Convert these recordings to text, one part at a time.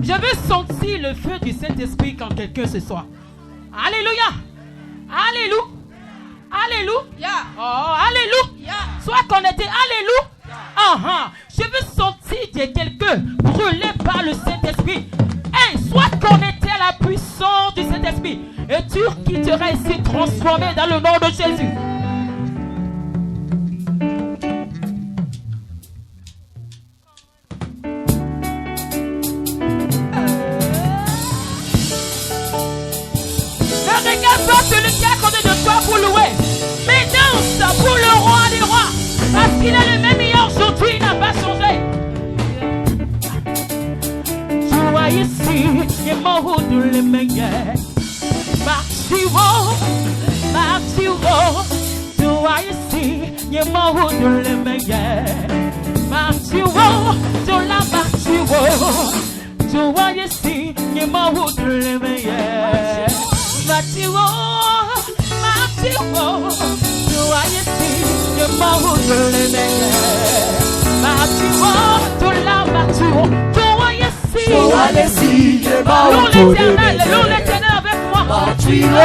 Je veux sentir le feu du Saint-Esprit quand quelqu'un ce soir. Alléluia. Alléluia. Alléluia. Oh, alléluia. Sois connecté. Alléluia. Je veux sentir quelqu'un brûlé par le Saint-Esprit. Hey, sois connecté à la puissance du Saint-Esprit. Et tu quitteras ici transformé dans le nom de Jésus. Ne regarde pas celui qui est à côté de toi pour louer. Mais danse pour le roi des rois. Parce qu'il est le même hier aujourd'hui, il n'a pas changé. Tu vois ici, il est mort de l'émeilleur. Martiwo, tu vois ici, il est mort de l'émeilleur. Martiwo, tu la Martiwo, tu vois ici, il est mort de l'émeilleur. Martiwo, tu vois ici, il est mort de l'émeilleur. Martiwo, tu la Martiwo, tu vois ici, il est mort de l'émeilleur. Loue l'Éternel avec moi. Martiwo,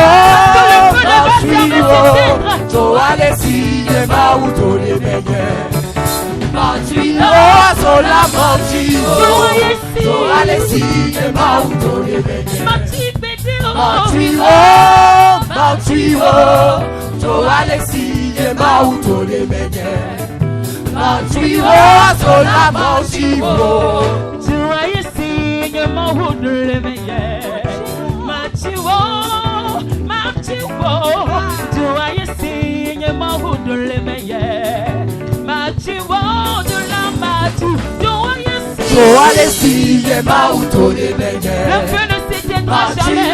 le feu ne s'éteindra jamais.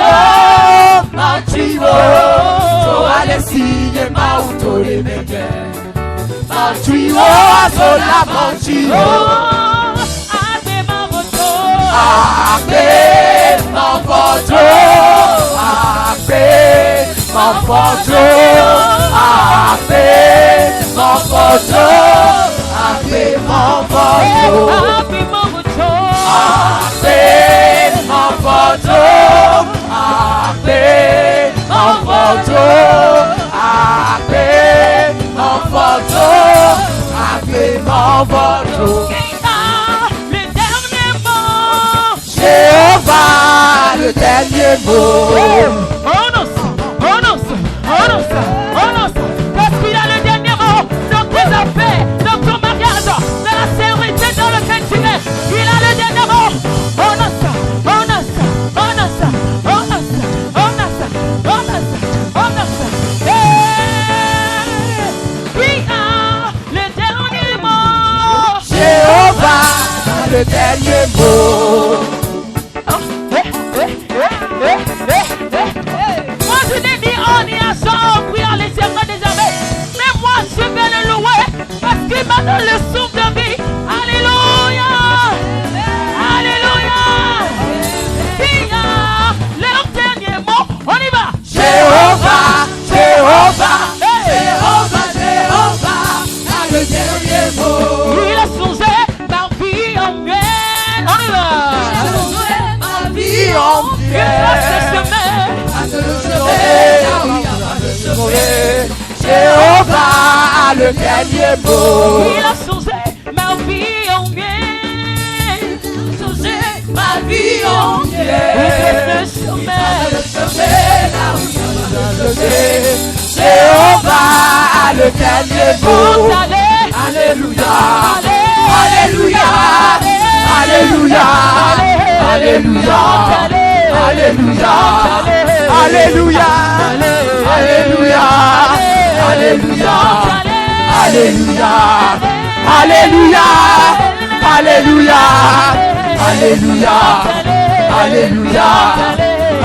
Le dernier mot. Parce qu'il a le dernier mot dans tes affaires, dans ton mariage, dans la sécurité dans lequel tu es. Il a le dernier mot. Le dernier mot. Moi je l'ai dit en y a chant, priant les serments des armées. Mais moi je vais le louer parce qu'il m'a donné le souffle de vie. Alléluia. Alléluia. Qui a leur dernier mot. On y va. Jéhovah, Jéhovah, Jéhovah, Jéhovah a le dernier mot. Il a changé ma vie en miel. On y va. Il a changé ma vie en miel. Jéhovah a le dernier mot. Il a changé ma vie en miel. Il a changé ma vie en miel. Il a le chemin là où il a. Jéhovah a le dernier mot. Alléluia. Alléluia. Alléluia. Alléluia. Alléluia. Alléluia. Alléluia. Alléluia. Alléluia. Alléluia. Alléluia. Alléluia. Alléluia.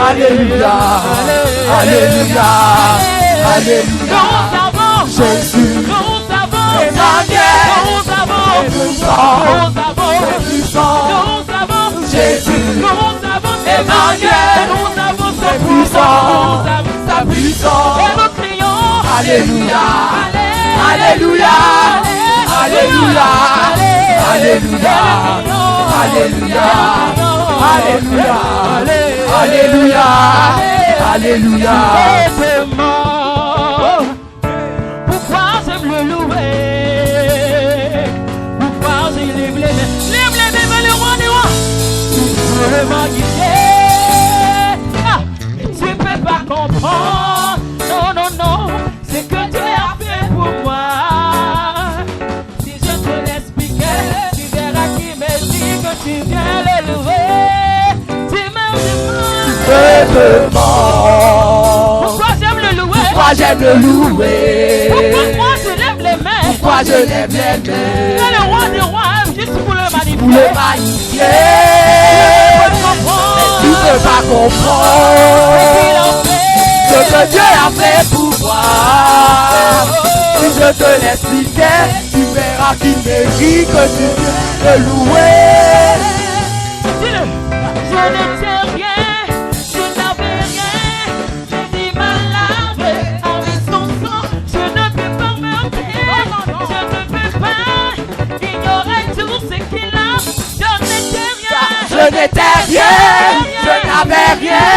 Alléluia. Alléluia. Alléluia. Jésus Emmanuel, puissant, Jésus Emmanuel, puissant, sa puissance. Et nous crions Alléluia. Alléluia. Alléluia, Alléluia, Alléluia, Alléluia, Alléluia, Alléluia. Pourquoi j'aime le louer? Pourquoi je lève les mains? Lève les mains, le roi des rois. Pour le magnifier. Ah, tu peux pas comprendre. Non, non, non. C'est que Dieu a fait pour moi. Si je te l'expliquais, tu verras qu'il me dit que tu viens le louer. Tu me demandes. Pourquoi j'aime le louer? Pourquoi j'aime le louer? Pourquoi moi je lève les mains? Pourquoi je lève les mains? C'est le roi des rois, juste pour le magnifier. Pour le magnifier. Tu peux pas comprendre ce que Dieu a fait pour moi. Si je te l'expliquais, tu verras qu'il mérite que tu viennes le louer. Dis-le. Je n'étais rien, je n'avais rien. Jésus m'a lavé avec son sang. Je ne peux pas me taire, je ne peux pas ignorer tout ce qu'il a. Je n'étais rien, Je n'étais rien, je n'avais rien,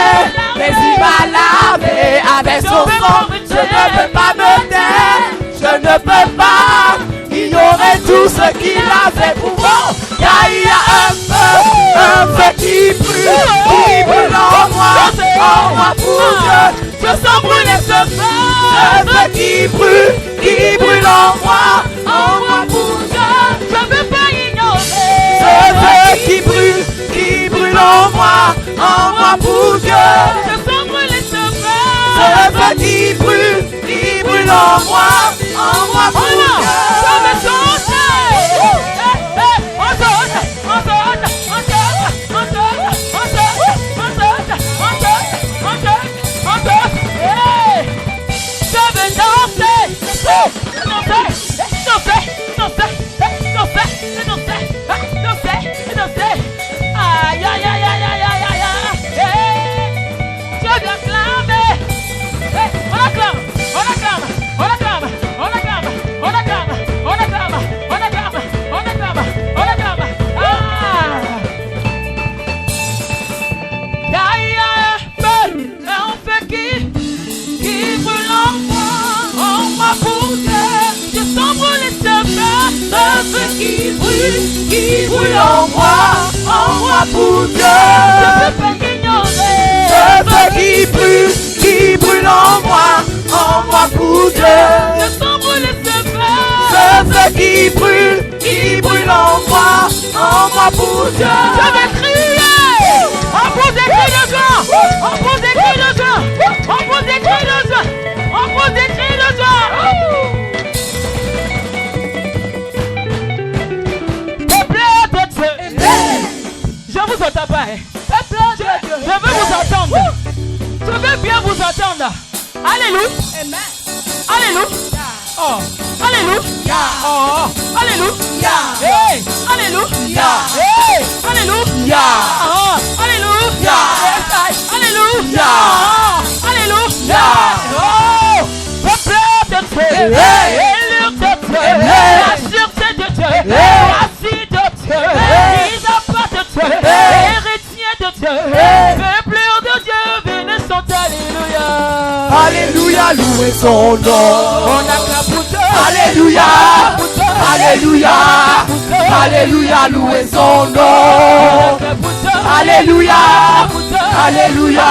mais il m'a lavé avec son sang. Je ne peux pas me taire, je ne peux pas ignorer tout ce qu'il a fait pour moi. Il y a un feu qui brûle en moi pour Dieu. Je sens brûler ce feu, qui brûle en moi pour Dieu. je ne peux pas ignorer. Ce feu qui brûle en moi pour Dieu. Je sens brûler ce feu. Ce feu qui brûle en moi pour Dieu. Je me sens qui brûle en moi pour Dieu. Je peux pas ignorer. Ce feu qui brûle en moi pour Dieu. Je sens brûler ce feu. Ce feu qui brûle en moi pour Dieu. Je vais crier. On pose des cris de joie. On pose des cris de joie. On pose des cris de joie. On pose des cris de joie. Je vous entends pas. Je veux vous entendre. Je veux bien vous entendre. Alléluia. Amen. Alléluia. Oh. Alléluia. Oh. Alléluia. Hey. Alléluia. Hey. Alléluia. Oh. Alléluia. Alléluia. Alléluia. Oh. Peuple de Dieu. Élu de Dieu. La sûreté de Dieu. Voici de Dieu. Héritier de Dieu, peuple de Dieu, venez chanter Alléluia. Alléluia, louez son nom. On acclame pour Dieu. Alléluia, Alléluia, Alléluia, louez son nom. Alléluia, Alléluia,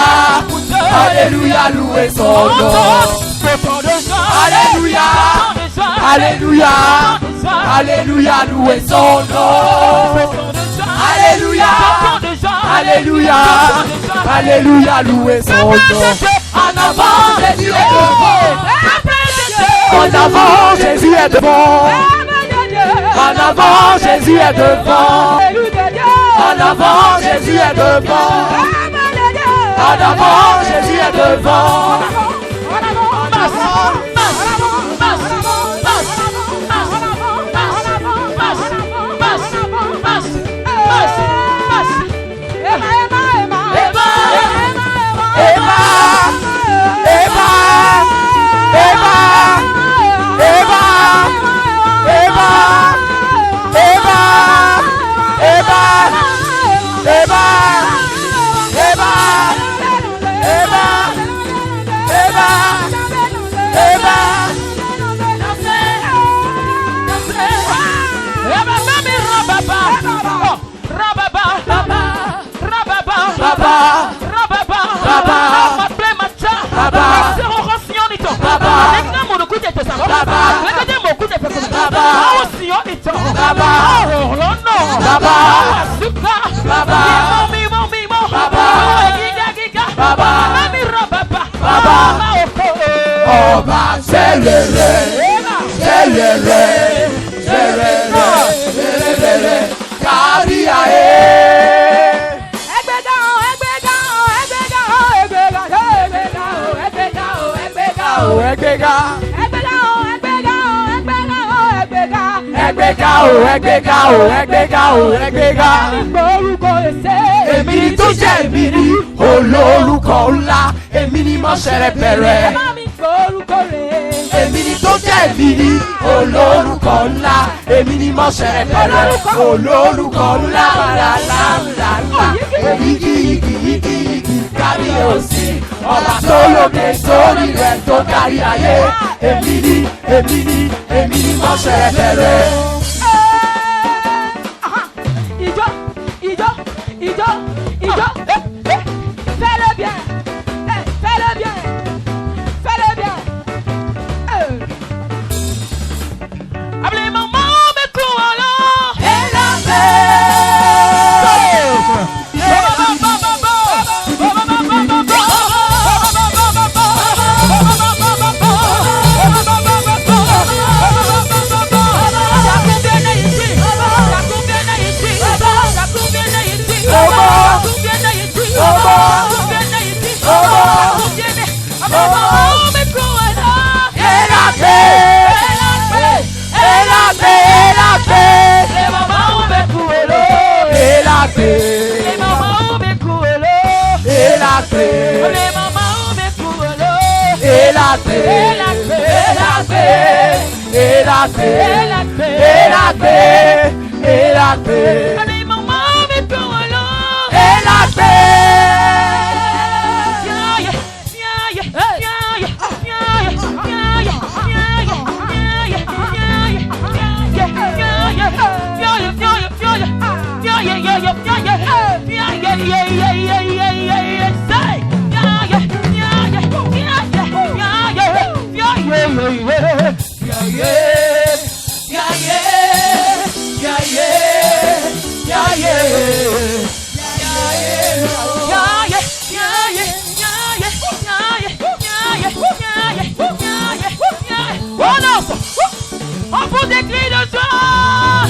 Alléluia, louez son nom. Alléluia, Alléluia, Alléluia, louez son nom. Alléluia, Alléluia, Alléluia, louez son nom. En avant, Jésus est devant. En avant, Jésus est devant. En avant, Jésus est devant. En avant, Jésus est devant. En avant, Jésus est devant. Eva, Baba. Baba. Baba. Baba. Baba. Baba. Ọba ṣẹlẹ̀rẹ̀ ṣẹlẹ̀rẹ̀ ṣẹlẹ̀rẹ̀ kárí ayé. Ẹgbẹ́ga èmi ni tó jẹ́ èmi ni olórúkọ ńlá èmi ni mo ṣẹ̀rẹ̀ bẹ̀rẹ̀. Èmi ni tó jẹ́ èmi ni olórúkọ ńlá èmi ni mo ṣẹ̀rẹ̀ bẹ̀rẹ̀ olórúkọ ńlá ńlá èmi yìí kábíyèsí ọba tó lóde sórí rẹ̀ tó kárí ayé èmi ni mo ṣẹ̀rẹ̀ bẹ̀rẹ̀. Ijo, fais-le bien, fais-le bien, fais-le bien. Appelez maman, mais quoi alors? Et la on vous des cris de joie!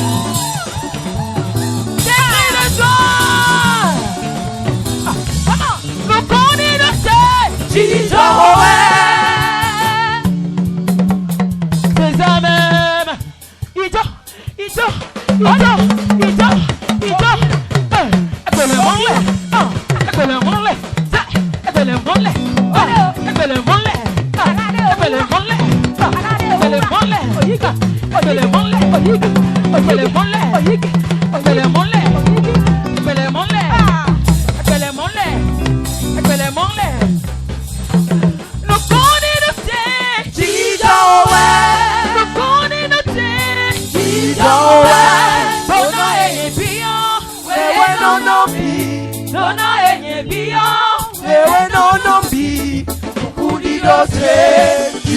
Des cris de joie! Comment? Nous connaissons Jéhovah! C'est ça même! Ido! Jésus.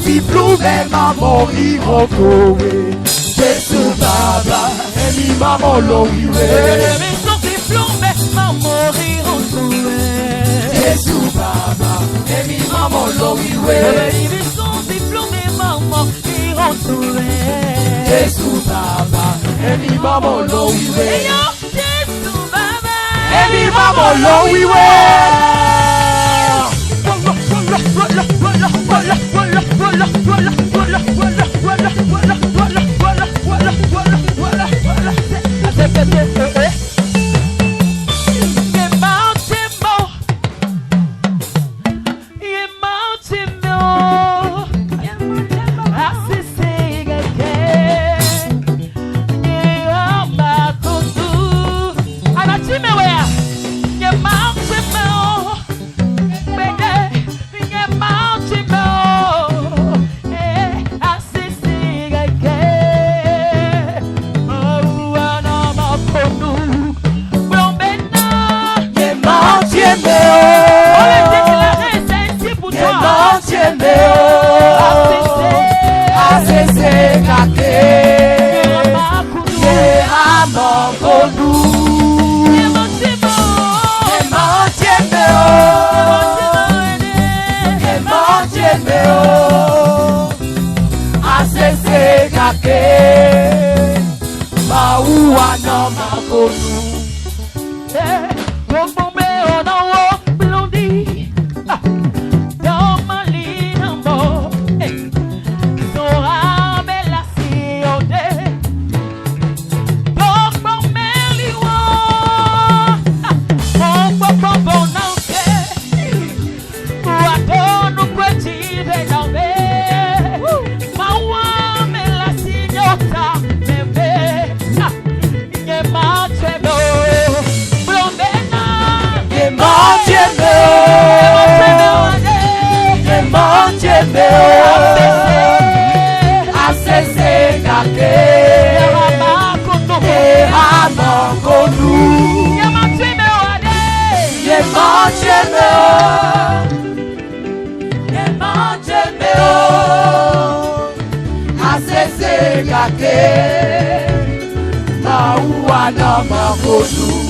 si plus même maman y retrouver. Jésus Baba, et mi maman l'ouïe. Son qui plombe, maman y retrouver. Jésus Baba, et mi maman l'ouïe. Son qui plombe, maman y retrouver. Jésus Baba, et mi maman l'ouïe. Jésus Baba, et mi maman l'ouïe.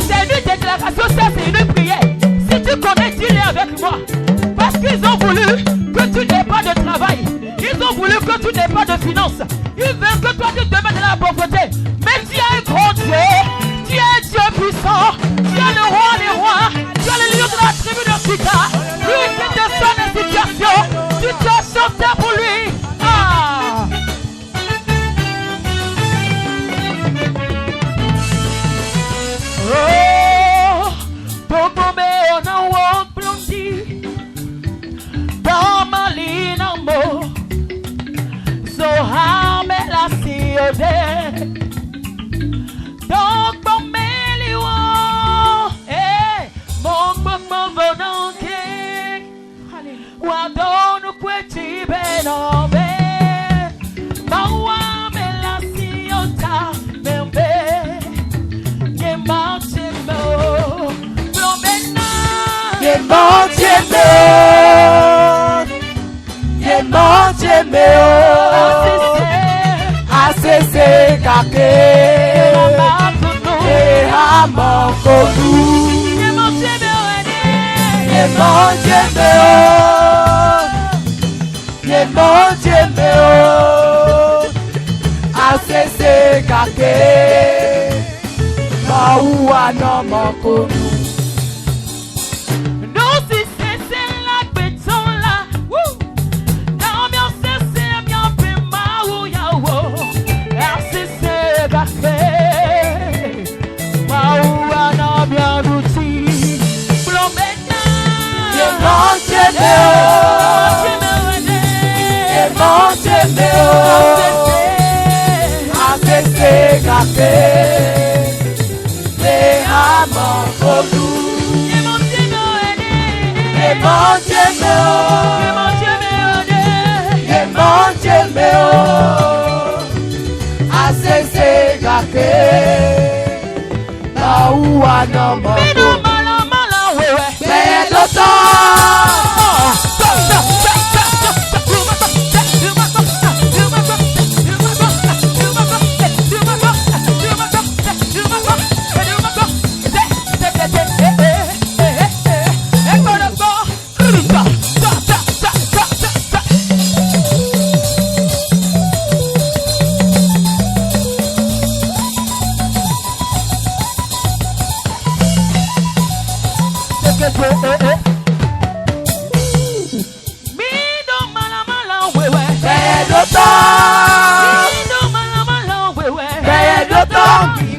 C'est une déclaration, c'est une prière. Si tu connais, dis-le avec moi. Parce qu'ils ont voulu que tu n'aies pas de travail. Ils ont voulu que tu n'aies pas de finances. Ils veulent que toi tu demeures dans la pauvreté. Mais tu es un grand Dieu. Tu es Dieu puissant. Tu es le roi des rois. Tu es le lion de la tribu de Juda. Lui qui te sonne la situation. Tu dois chanter pour lui. Ah! Oh, Bobo on a walk blondie, Damali nambo, so hame la siode, donc bon meliwo, mon bonon king, wa donu kweti benobe, mawa me la siota membe. ACC kake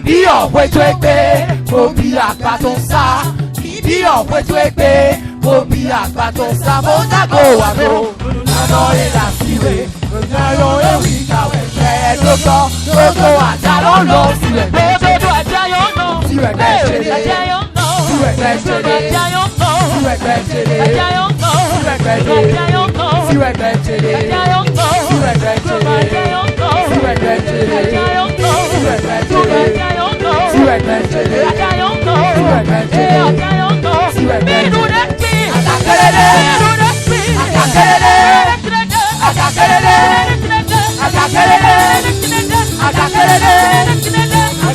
Bí ọ̀pẹ tó ẹgbẹ́, mo bí àgbà tó ń sá. Bí ọ̀pẹ tó ẹgbẹ́, mo bí àgbà tó ń sá. Mo dágò wà ló, lọ́nà ìlà síwé. Lọ́nà ewì kàwé bẹ́ẹ̀ ló tọ́. Gbogbo àjà ló lọ sílẹ̀ bẹ́ẹ̀ ṣe. Gbogbo àjà yóò nà. Síwẹ̀ bẹ́ẹ̀ ṣe lé. Àjà yóò nà. Síwẹ̀ bẹ́ẹ̀ ṣe lé. Àjà yóò nà. Síwẹ̀ bẹ́ẹ̀ ṣe lé. Àjà yóò nà. Síwẹ̀ bẹ́ẹ̀ ṣe lé. Àjà yóò nà. Síwẹ̀ bẹ́ẹ̀ ṣe lé. Àjà yóò nà. Síwẹ̀ bẹ́ẹ̀ ṣe lé. Àjà yóò nà. Síwẹ̀ bẹ́ẹ̀ ṣe lé. Àjà yóò nà. Síwẹ̀ bẹ́ẹ̀ ṣe lé. Àjà yóò nà. Síwẹ̀ bẹ́ẹ̀ ṣe lé. Àjà yóò nà. Síwẹ̀ bẹ́ẹ̀ ṣe lé. Àjà yóò nà. Síwẹ̀ bẹ́ẹ̀ ṣe lé. Bínú rẹ̀ pín. Àjàkẹ́rẹ́dẹ́. Bínú rẹ̀ pín. Àjàkẹ́rẹ́dẹ́. Àjàkẹ́rẹ́dẹ́. Àjàkẹ́rẹ́dẹ́. Àjàkẹ́rẹ́dẹ́. Àjàkẹ́rẹ́dẹ́.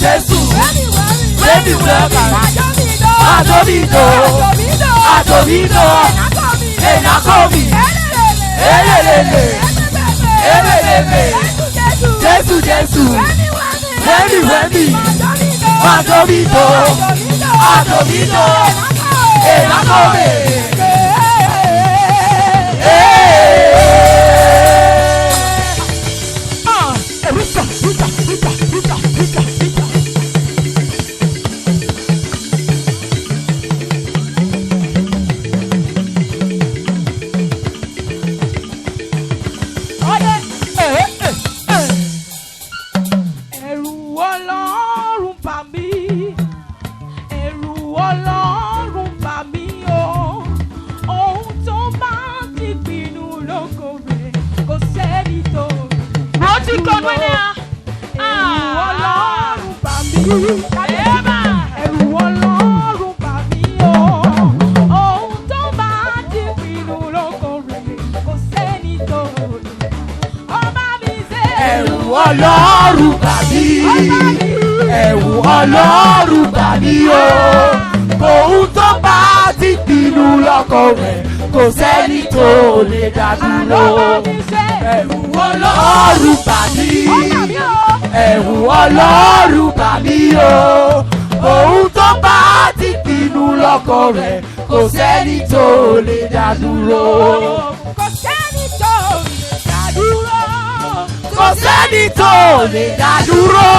Jésù, baby welcome. Adomido, Enakomi, Elelele, Jésù, baby, Adomido, Enakomi. Ọlọ́run bà mí, ẹ̀rù Ọlọ́run bà mí o. Òun tó bá ti pinnu lọ́kàn rẹ̀ kò sẹ́ni tó lè dá dúró. Ẹ̀rù Ọlọ́run bà mí, ẹ̀rù Ọlọ́run bà mí o. Òun tó bá ti pinnu lọ́kàn rẹ̀ kò sẹ́ni tó lè dá dúró. Kò sẹ́ni tó lè dá dúró. Kò sẹ́ni tó lè dá dúró.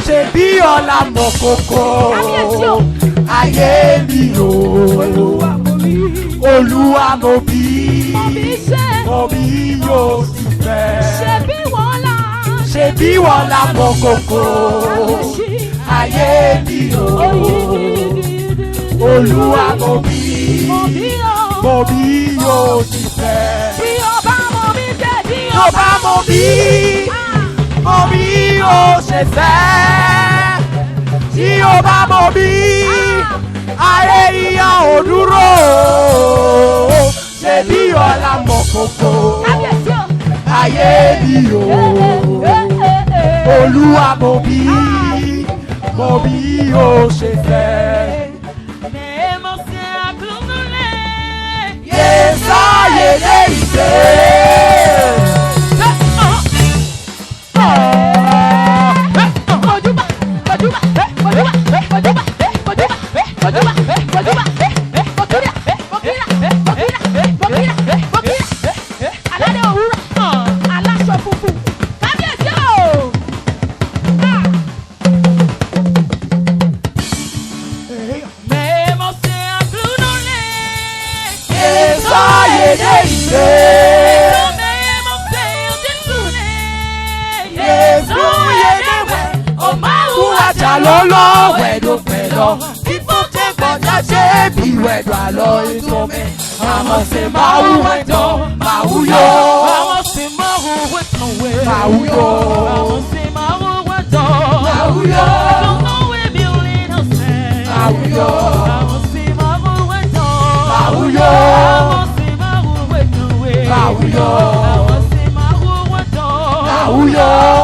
Ṣebí ọlá mọ̀ kókó ayé mi o. Olúwa mo bí yóò sì fẹ́. Ṣebí wọ́n la mọ̀ kókó ayé mi o. Olúwa mo bí o ti fẹ́. Tí o bá mọ bí jẹ́ tí Tó bá mo bí o ṣe fẹ́. Tí o bá mo bí ayé ìyá ò dúró. Ṣé bí ọ̀la mọ̀ kókó ayé mi o. Olúwa mo bí o ṣe fẹ́. Yésáyé lé ìgbé. Yésáyé lé ìgbé. Lolo wedo pelo people take but I say be wedo alo isome amo se mau wedo mau yo amo se mau wedo mau yo amo se mau wedo mau yo no we building us mau yo amo se mau wedo mau yo amo se mau wedo mau yo amo se mau wedo mau yo